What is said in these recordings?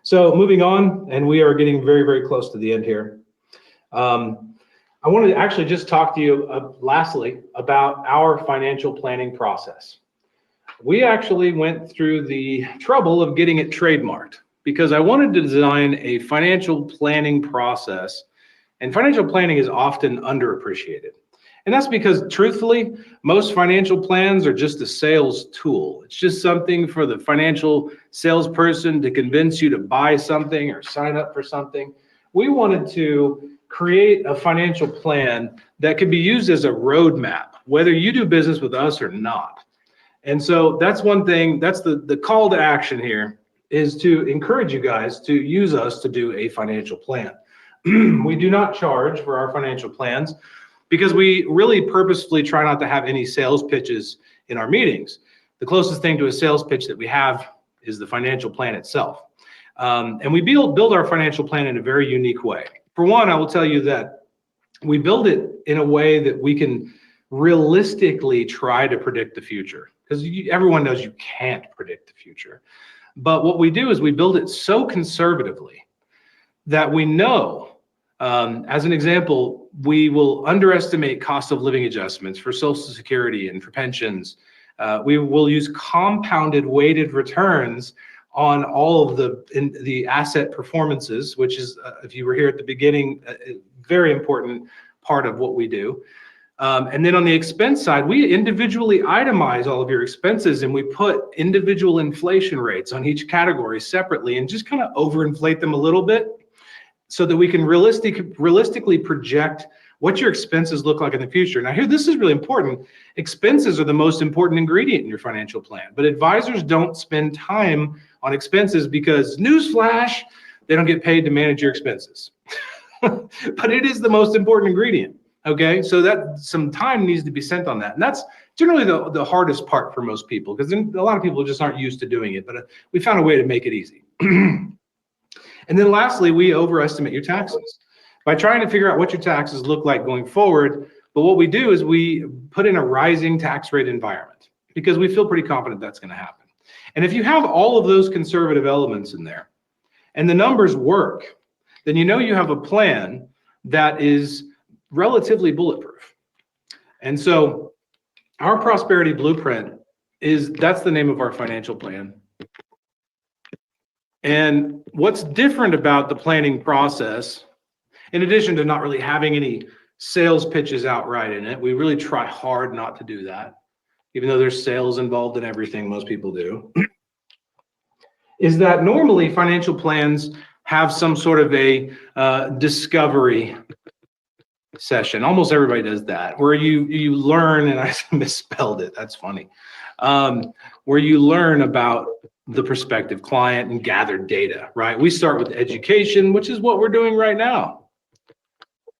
So moving on, and we are getting very, very close to the end here. I wanted to actually just talk to you lastly about our financial planning process. We actually went through the trouble of getting it trademarked because I wanted to design a financial planning process, and financial planning is often underappreciated. And that's because, truthfully, most financial plans are just a sales tool. It's just something for the financial salesperson to convince you to buy something or sign up for something. We wanted to create a financial plan that could be used as a roadmap, whether you do business with us or not. And so that's one thing, that's the call to action here, is to encourage you guys to use us to do a financial plan. We do not charge for our financial plans because we really purposefully try not to have any sales pitches in our meetings. The closest thing to a sales pitch that we have is the financial plan itself. And we build our financial plan in a very unique way. For one, I will tell you that we build it in a way that we can realistically try to predict the future, because everyone knows you can't predict the future. But what we do is we build it so conservatively that we know, as an example, we will underestimate cost of living adjustments for Social Security and for pensions. We will use compounded weighted returns on all of the asset performances, which is, if you were here at the beginning, a very important part of what we do. And then on the expense side, we individually itemize all of your expenses, and we put individual inflation rates on each category separately and just kind of overinflate them a little bit so that we can realistically project what your expenses look like in the future. Now here, this is really important. Expenses are the most important ingredient in your financial plan, but advisors don't spend time on expenses because, newsflash, they don't get paid to manage your expenses. But it is the most important ingredient, okay? So that some time needs to be spent on that. And that's generally the hardest part for most people, because a lot of people just aren't used to doing it, but we found a way to make it easy. And then lastly, we overestimate your taxes by trying to figure out what your taxes look like going forward. But what we do is we put in a rising tax rate environment because we feel pretty confident that's going to happen. And if you have all of those conservative elements in there and the numbers work, then you know you have a plan that is relatively bulletproof. And so our prosperity blueprint that's the name of our financial plan. And what's different about the planning process, in addition to not really having any sales pitches outright in it, we really try hard not to do that, even though there's sales involved in everything most people do, is that normally financial plans have some sort of a discovery session. Almost everybody does that, where you learn, and I misspelled it, that's funny, where you learn about the prospective client and gather data, right? We start with education, which is what we're doing right now.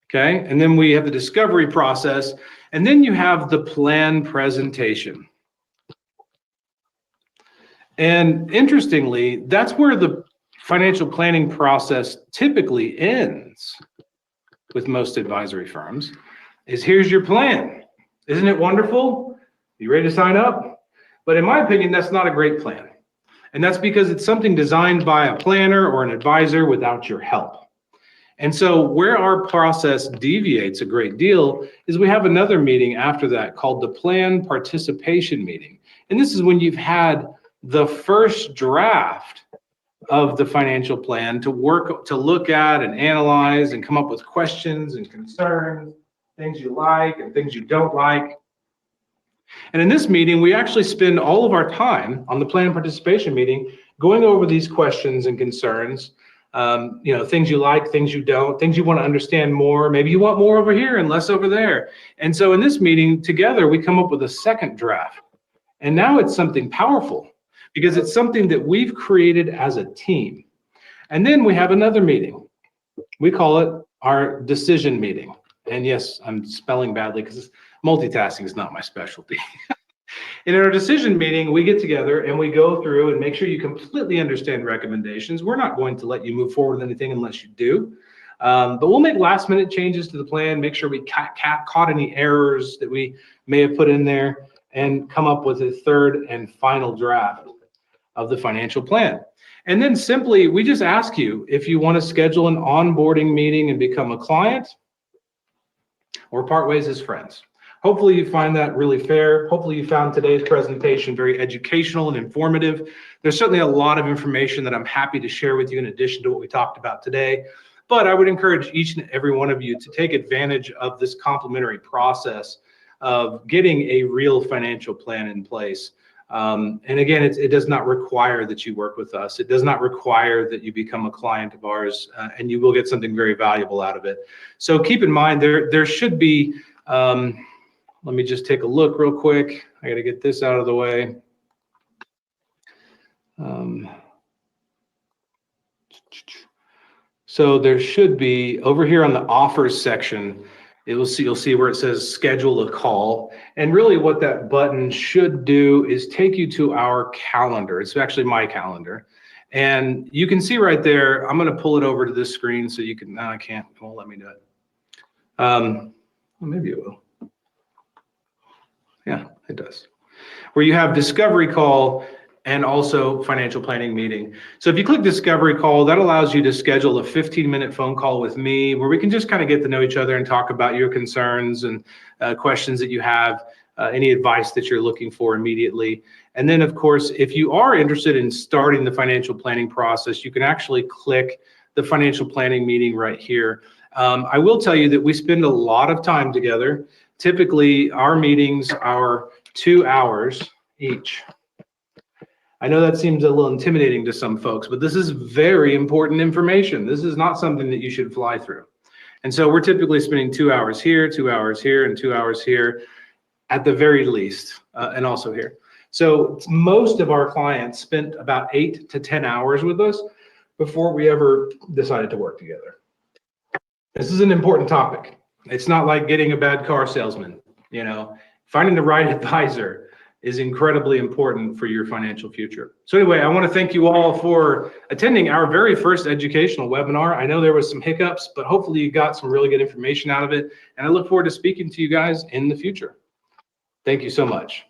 Okay, and then we have the discovery process, and then you have the plan presentation. And interestingly, that's where the financial planning process typically ends with most advisory firms, is here's your plan. Isn't it wonderful? You ready to sign up? But in my opinion, that's not a great plan. And that's because it's something designed by a planner or an advisor without your help. And so where our process deviates a great deal is we have another meeting after that called the plan participation meeting. And this is when you've had the first draft of the financial plan to look at and analyze and come up with questions and concerns, things you like and things you don't like. And in this meeting, we actually spend all of our time on the plan participation meeting going over these questions and concerns, things you like, things you don't, things you want to understand more. Maybe you want more over here and less over there. And so in this meeting together, we come up with a second draft. And now it's something powerful because it's something that we've created as a team. And then we have another meeting. We call it our decision meeting. And yes, I'm spelling badly because multitasking is not my specialty. In our decision meeting, we get together and we go through and make sure you completely understand recommendations. We're not going to let you move forward with anything unless you do. But we'll make last minute changes to the plan, make sure we caught any errors that we may have put in there, and come up with a third and final draft of the financial plan. And then simply, we just ask you if you want to schedule an onboarding meeting and become a client or part ways as friends. Hopefully you find that really fair. Hopefully you found today's presentation very educational and informative. There's certainly a lot of information that I'm happy to share with you in addition to what we talked about today. But I would encourage each and every one of you to take advantage of this complimentary process of getting a real financial plan in place. And again, it does not require that you work with us. It does not require that you become a client of ours, and you will get something very valuable out of it. So keep in mind, there should be, let me just take a look real quick. I got to get this out of the way. So there should be, over here on the offers section, you'll see where it says schedule a call. And really what that button should do is take you to our calendar. It's actually my calendar. And you can see right there, I'm going to pull it over to this screen so you can, no, I can't, it won't let me do it. Well, maybe it will. Yeah, it does. Where you have discovery call and also financial planning meeting. So if you click discovery call, that allows you to schedule a 15-minute phone call with me where we can just kind of get to know each other and talk about your concerns and questions that you have, any advice that you're looking for immediately. And then of course, if you are interested in starting the financial planning process, you can actually click the financial planning meeting right here. I will tell you that we spend a lot of time together. Typically our meetings are 2 hours each. I know that seems a little intimidating to some folks, but this is very important information. This is not something that you should fly through. And so we're typically spending 2 hours here, 2 hours here, and 2 hours here at the very least, and also here. So most of our clients spent about 8 to 10 hours with us before we ever decided to work together. This is an important topic. It's not like getting a bad car salesman, you know, finding the right advisor is incredibly important for your financial future. So anyway, I want to thank you all for attending our very first educational webinar. I know there was some hiccups, but hopefully you got some really good information out of it. And I look forward to speaking to you guys in the future. Thank you so much.